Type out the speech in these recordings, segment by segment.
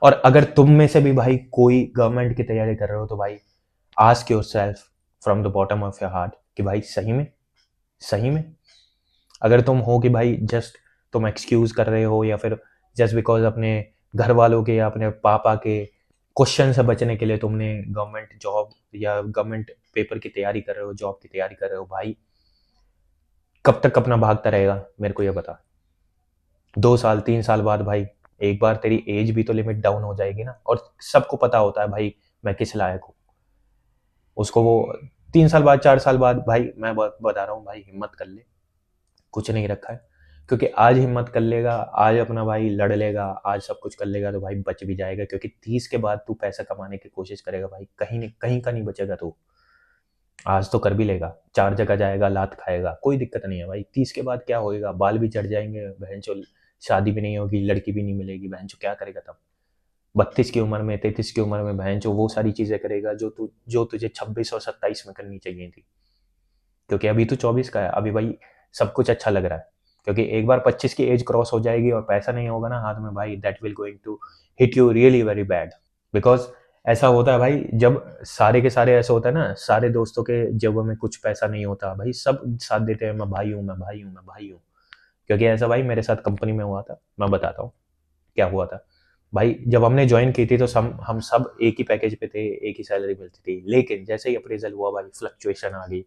और अगर तुम में से भी भाई कोई गवर्नमेंट की तैयारी कर रहे हो तो भाई ask yourself from the bottom of your heart कि भाई सही में अगर तुम हो कि भाई जस्ट तुम एक्सक्यूज कर रहे हो या फिर जस्ट बिकॉज अपने घर वालों के या अपने पापा के क्वेश्चन से बचने के लिए तुमने गवर्नमेंट जॉब या गवर्नमेंट पेपर की तैयारी कर रहे हो, जॉब की तैयारी कर रहे हो, भाई कब तक अपना भागता रहेगा मेरे को ये बता। 2 साल 3 साल बाद भाई एक बार तेरी एज भी तो लिमिट डाउन हो जाएगी ना, और सबको पता होता है भाई मैं किस लायक हूँ। उसको वो 3 साल बाद 4 साल बाद भाई मैं बता रहा हूँ भाई हिम्मत कर ले, कुछ नहीं रखा है। क्योंकि आज हिम्मत कर लेगा, आज अपना भाई लड़ लेगा, आज सब कुछ कर लेगा तो भाई बच भी जाएगा। क्योंकि 30 के बाद तू पैसा कमाने की कोशिश करेगा भाई, कहीं नहीं कहीं का नहीं बचेगा तू। आज तो कर भी लेगा, 4 जगह जाएगा, लात खाएगा, कोई दिक्कत नहीं है भाई। 30 के बाद क्या होएगा, बाल भी चढ़ जाएंगे बहन चो, शादी भी नहीं होगी, लड़की भी नहीं मिलेगी बहन चो, क्या करेगा तब। 32 की उम्र में 33 की उम्र में बहन चो वो सारी चीजें करेगा जो तुझे 26 और 27 में करनी चाहिए थी। क्योंकि अभी तू 24 का है, अभी भाई सब कुछ अच्छा लग रहा है। क्योंकि एक बार 25 की एज क्रॉस हो जाएगी और पैसा नहीं होगा ना हाथ में भाई, that will going to hit you really very bad. Because ऐसा होता है भाई, जब सारे के सारे ऐसा होता है ना, सारे दोस्तों के जेबों में कुछ पैसा नहीं होता भाई, सब साथ देते हैं, मैं भाई हूँ मैं भाई हूँ मैं भाई हूँ। क्योंकि ऐसा भाई मेरे साथ कंपनी में हुआ था, मैं बताता हूँ क्या हुआ था। भाई जब हमने ज्वाइन की थी तो हम सब एक ही पैकेज पे थे, एक ही सैलरी मिलती थी। लेकिन जैसे ही अप्रेजल हुआ भाई फ्लक्चुएशन आ गई,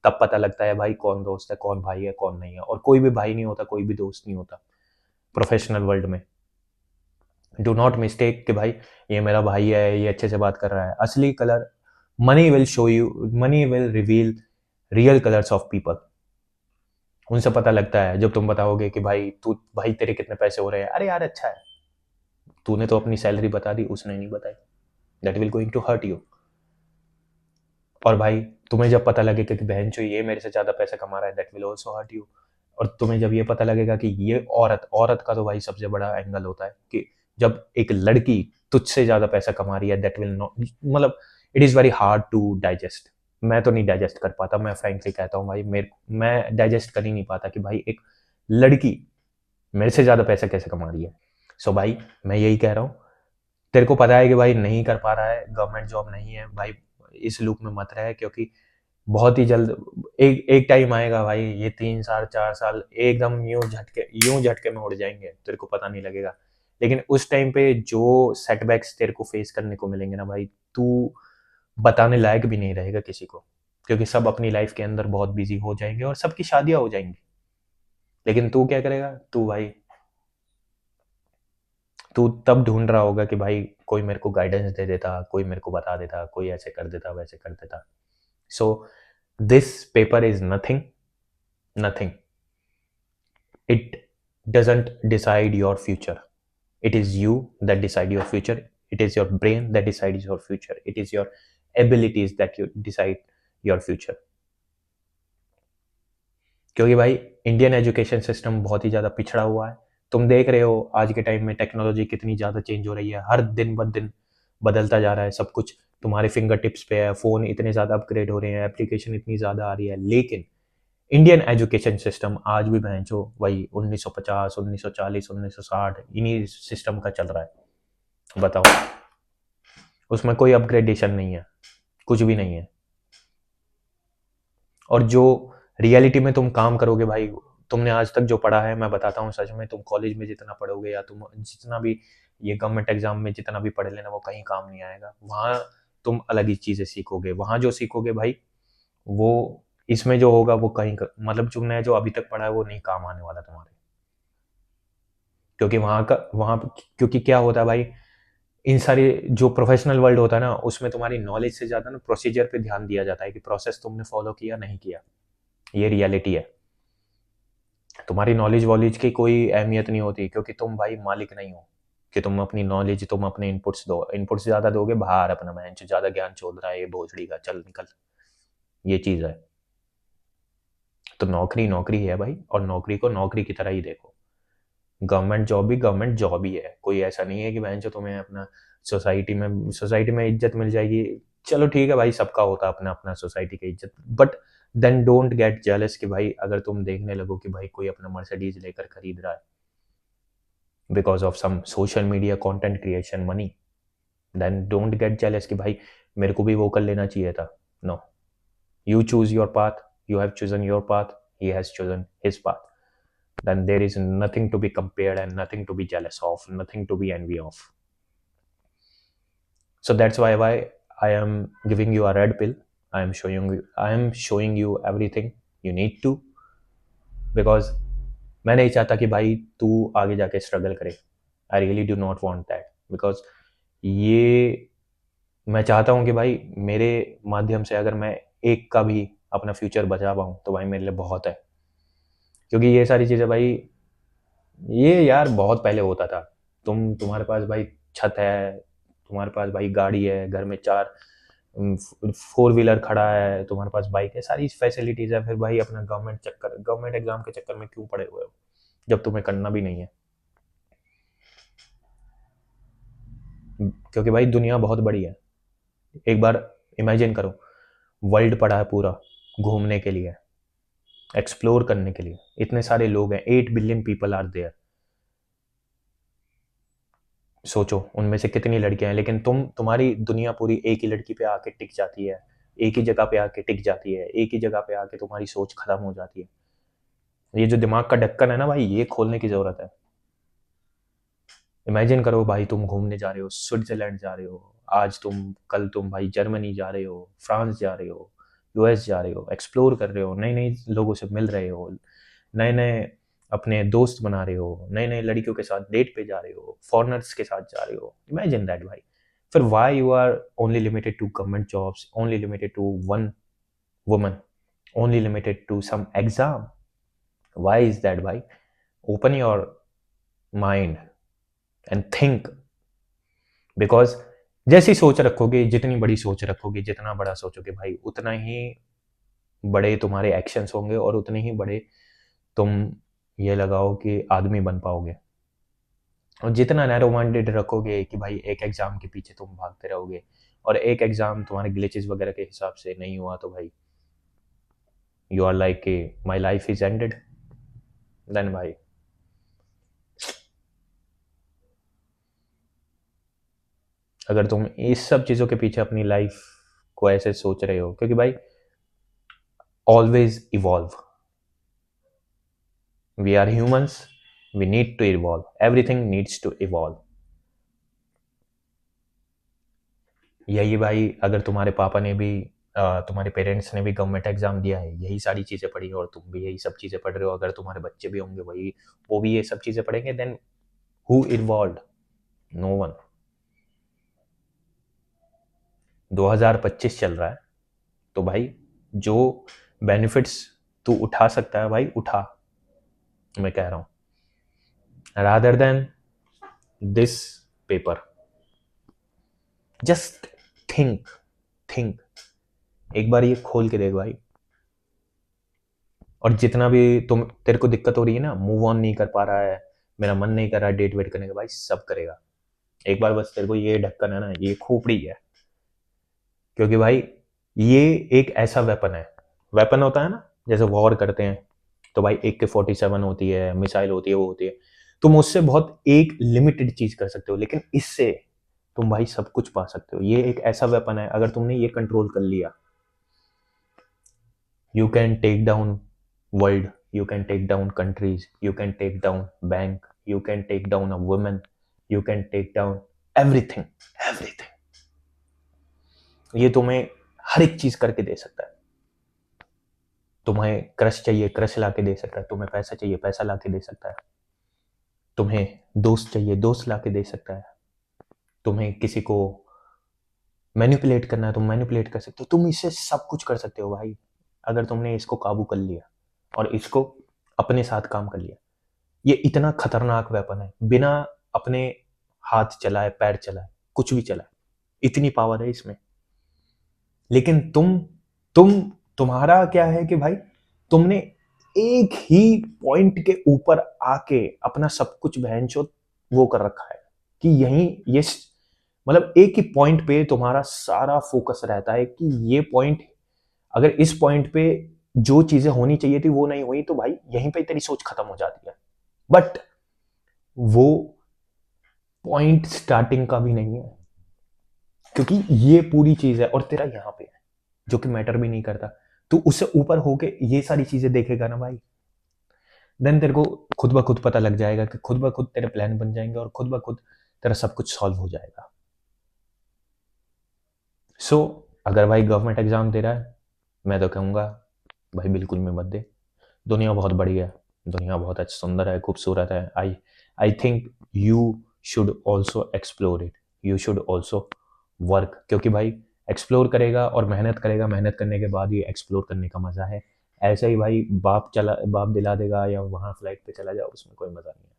तब पता लगता है भाई कौन दोस्त है, कौन भाई है, कौन नहीं है। और कोई भी भाई नहीं होता, कोई भी दोस्त नहीं होता प्रोफेशनल वर्ल्ड में। डू नॉट मिस्टेक कि भाई ये मेरा भाई है, ये अच्छे से बात कर रहा है। असली colour money will show you, money will reveal real colours of people. उनसे पता लगता है जब तुम बताओगे कि भाई तू भाई तेरे कितने पैसे हो रहे हैं, अरे यार अच्छा है, तूने तो अपनी सैलरी बता दी, उसने नहीं बताई, that will going to hurt you. और भाई तुम्हें जब पता लगेगा कि बहन चो ये मेरे से ज़्यादा पैसा कमा रहा है, that will also hurt you. और तुम्हें जब ये पता लगेगा कि ये औरत औरत का तो भाई सबसे बड़ा एंगल होता है कि जब एक लड़की तुझसे ज़्यादा पैसा कमा रही है, दैट विल नॉट, मतलब it is very hard to digest. मैं तो नहीं डाइजेस्ट कर पाता, मैं फ्रेंकली कहता हूँ भाई, मैं डाइजेस्ट कर ही नहीं पाता कि भाई एक लड़की मेरे से ज़्यादा पैसा कैसे कमा रही है। सो भाई मैं यही कह रहा हूँ, तेरे को पता है कि भाई नहीं कर पा रहा है, गवर्नमेंट जॉब नहीं है भाई, इस लूप में मत रहे। क्योंकि बहुत ही जल्द एक एक टाइम आएगा भाई, ये 3 साल 4 साल एकदम यूं झटके में उड़ जाएंगे, तेरे को पता नहीं लगेगा। लेकिन उस टाइम पे जो सेटबैक्स तेरे को फेस करने को मिलेंगे ना भाई, तू बताने लायक भी नहीं रहेगा किसी को। क्योंकि सब अपनी लाइफ के अंदर बहुत बिजी हो जाएंगे और सबकी शादियां हो जाएंगी। लेकिन तू क्या करेगा, तू भाई तू तब ढूंढ रहा होगा कि भाई कोई मेरे को गाइडेंस दे देता, कोई मेरे को बता देता, कोई ऐसे कर देता वैसे कर देता। So this paper is nothing, nothing. It doesn't decide your future. It is you that decide your future. It is your brain that decides your future. It is your abilities that you decide your future. क्योंकि भाई Indian education system बहुत ही ज़्यादा पिछड़ा हुआ है। तुम देख रहे हो आज के टाइम में टेक्नोलॉजी कितनी ज़्यादा चेंज हो रही है, हर दिन ब दिन बदलता जा रहा है सब कुछ। तुम्हारे फिंगर टिप्स पे है, फ़ोन इतने ज़्यादा अपग्रेड हो रहे हैं, एप्लीकेशन इतनी ज़्यादा आ रही है। लेकिन इंडियन एजुकेशन सिस्टम आज भी भैंचो वही 1950 1940 1960 इन्हीं सिस्टम का चल रहा है। बताओ, उसमें कोई अपग्रेडेशन नहीं है, कुछ भी नहीं है। और जो रियलिटी में तुम काम करोगे भाई, तुमने आज तक जो पढ़ा है, मैं बताता हूँ सच में, तुम कॉलेज में जितना पढ़ोगे या तुम जितना भी ये गवर्नमेंट एग्जाम में जितना भी पढ़ लेना, वो कहीं काम नहीं आएगा। वहाँ तुम अलग ही चीज़ें सीखोगे, वहाँ जो सीखोगे भाई वो इसमें जो होगा वो मतलब तुमने जो अभी तक पढ़ा है वो नहीं काम आने वाला तुम्हारे। क्योंकि वहाँ क्योंकि क्या होता है भाई, इन सारी जो प्रोफेशनल वर्ल्ड होता है ना, उसमें तुम्हारी नॉलेज से ज़्यादा ना प्रोसीजर पे ध्यान दिया जाता है कि प्रोसेस तुमने फॉलो किया नहीं किया। ये रियलिटी है। तुम्हारी नॉलेज वॉलेज की कोई अहमियत नहीं होती, क्योंकि तुम भाई मालिक नहीं हो कि तुम अपनी नॉलेज, तुम अपने इनपुट्स दो। इनपुट्स ज़्यादा दोगे, बाहर अपना मैं ज़्यादा ज्ञान चोल रहा है ये भोसड़ी का, चल निकल। ये चीज़ है। तो नौकरी नौकरी है भाई, और नौकरी को नौकरी की तरह ही देखो। गवर्नमेंट जॉब भी गवर्नमेंट जॉब ही है। कोई ऐसा नहीं है कि बहन जो तुम्हें अपना सोसाइटी में इज्जत मिल जाएगी। चलो ठीक है भाई, सबका होता है अपना अपना सोसाइटी की इज्जत, but then don't get jealous कि भाई अगर तुम देखने लगो कि भाई कोई अपना मर्सिडीज लेकर खरीद रहा है, because of some social media content creation money, then don't get jealous कि भाई मेरे को भी वो कर लेना चाहिए था. No, you choose your path, you have chosen your path, he has chosen his path. Then there is nothing to be compared and nothing to be jealous of, nothing to be envy of. So that's why I am giving you a red pill. I am showing you everything you need to, because मैं नहीं चाहता कि भाई तू आगे जाके struggle करे. I really do not want that, because ये मैं चाहता हूँ कि भाई मेरे माध्यम से अगर मैं एक का भी अपना फ्यूचर बचा पाऊँ तो भाई मेरे लिए बहुत है. क्योंकि ये सारी चीज़ें भाई, ये यार बहुत पहले होता था. तुम्हारे पास भाई छत है, तुम्हारे पास भाई गाड़ी है, घर में 4 फोर व्हीलर खड़ा है, तुम्हारे पास बाइक है, सारी फैसिलिटीज़ है, फिर भाई अपना गवर्नमेंट एग्जाम के चक्कर में क्यों पड़े हुए हो जब तुम्हें करना भी नहीं है. क्योंकि भाई दुनिया बहुत बड़ी है. एक बार इमेजिन करो, वर्ल्ड पड़ा है पूरा घूमने के लिए, एक्सप्लोर करने के लिए. इतने सारे लोग हैं, 8 बिलियन पीपल आर देयर. सोचो उनमें से कितनी लड़कियां हैं, लेकिन तुम्हारी दुनिया पूरी एक ही लड़की पे आके टिक जाती है, एक ही जगह पे आके टिक जाती है, एक ही जगह पे आके तुम्हारी सोच खत्म हो जाती है. ये जो दिमाग का ढक्कन है ना भाई, ये खोलने की जरूरत है. इमेजिन करो भाई, तुम घूमने जा रहे हो, स्विट्जरलैंड जा रहे हो, कल तुम भाई जर्मनी जा रहे हो, फ्रांस जा रहे हो, यूएस जा रहे हो, एक्सप्लोर कर रहे हो, नए नए लोगों से मिल रहे हो, नए नए अपने दोस्त बना रहे हो, नए नए लड़कियों के साथ डेट पे जा रहे हो, फॉरनर्स के साथ जा रहे हो. इमेजिन दैट भाई. फिर why you are only limited to government jobs, only limited to one woman, only limited to some exam? Why is that भाई? Open your mind and think. Because जैसी सोच रखोगे, जितनी बड़ी सोच रखोगे, जितना बड़ा सोचोगे भाई, उतना ही बड़े तुम्हारे एक्शंस होंगे और उतने ही बड़े तुम ये लगाओ कि आदमी बन पाओगे. और जितना नैरो माइंडेड रखोगे कि भाई एक एग्जाम के पीछे तुम भागते रहोगे और एक एग्जाम तुम्हारे ग्लिचेस वगैरह के हिसाब से नहीं हुआ तो भाई यू आर लाइक कि my life is ended. Then भाई अगर तुम इस सब चीज़ों के पीछे अपनी लाइफ को ऐसे सोच रहे हो, क्योंकि भाई always evolve. We are humans, we need to evolve, everything needs to evolve. यही भाई, अगर तुम्हारे पापा ने भी तुम्हारे पेरेंट्स ने भी गवर्नमेंट एग्जाम दिया है, यही सारी चीज़ें पढ़ी और तुम भी यही सब चीज़ें पढ़ रहे हो, अगर तुम्हारे बच्चे भी होंगे वही, वो भी ये सब चीज़ें पढ़ेंगे, then who evolve? No one. 2025 चल रहा है, तो भाई जो बेनिफिट्स तू उठा सकता है भाई उठा, मैं कह रहा हूँ, rather than this paper. Just think, think. एक बार ये खोल के देख भाई. और जितना भी तेरे को दिक्कत हो रही है ना, मूव ऑन नहीं कर पा रहा है, मेरा मन नहीं कर रहा डेट वेट करने का, भाई सब करेगा. एक बार बस तेरे को ये ढक्कन है ना, ये खोपड़ी है. क्योंकि भाई ये एक ऐसा वेपन है. वेपन होता है ना, जैसे वॉर करते हैं तो भाई AK-47 होती है, मिसाइल होती है, वो होती है. तुम उससे बहुत एक लिमिटेड चीज कर सकते हो, लेकिन इससे तुम भाई सब कुछ पा सकते हो. ये एक ऐसा वेपन है, अगर तुमने ये कंट्रोल कर लिया, you can take down world, you can take down countries, you can take down bank, you can take down a woman, you can take down everything, everything. ये तुम्हें हर एक चीज करके दे सकता है. तुम्हें क्रश चाहिए, क्रश ला के दे सकता है. तुम्हें पैसा चाहिए, पैसा ला के दे सकता है. तुम्हें दोस्त चाहिए, दोस्त ला के दे सकता है. तुम्हें किसी को मैनिपुलेट करना है, तुम मैनिपुलेट कर सकते हो. तुम इससे सब कुछ कर सकते हो भाई, अगर तुमने इसको काबू कर लिया और इसको अपने साथ काम कर लिया. ये इतना खतरनाक वेपन है, बिना अपने हाथ चलाए, पैर चलाए, कुछ भी चलाए, इतनी पावर है इसमें. लेकिन तुम्हारा क्या है कि भाई तुमने एक ही पॉइंट के ऊपर आके अपना सब कुछ बहनचोद वो कर रखा है कि यही ये मतलब एक ही पॉइंट पे तुम्हारा सारा फोकस रहता है कि ये पॉइंट, अगर इस पॉइंट पे जो चीजें होनी चाहिए थी वो नहीं हुई तो भाई यहीं पे तेरी सोच खत्म हो जाती है. बट वो पॉइंट स्टार्टिंग का भी नहीं है, क्योंकि ये पूरी चीज है और तेरा यहाँ पे है जो कि मैटर भी नहीं करता। तू उससे ऊपर होके ये सारी चीजें देखेगा ना भाई, देन तेरे को खुद ब खुद पता लग जाएगा कि खुद ब खुद तेरे प्लान बन जाएंगे और खुद ब खुद तेरा सब कुछ सॉल्व हो जाएगा। सो अगर भाई गवर्नमेंट एग्जाम दे रहा है, मैं तो कहूँगा भाई बिल्कुल में मत दे। दुनिया बहुत बड़ी है, दुनिया बहुत अच्छी सुंदर है, खूबसूरत है। I think you should also explore it, you should also work, क्योंकि भाई एक्सप्लोर करेगा और मेहनत करेगा, मेहनत करने के बाद ही एक्सप्लोर करने का मज़ा है। ऐसे ही भाई बाप दिला देगा या वहाँ फ्लाइट पे चला जाओ, उसमें कोई मज़ा नहीं है।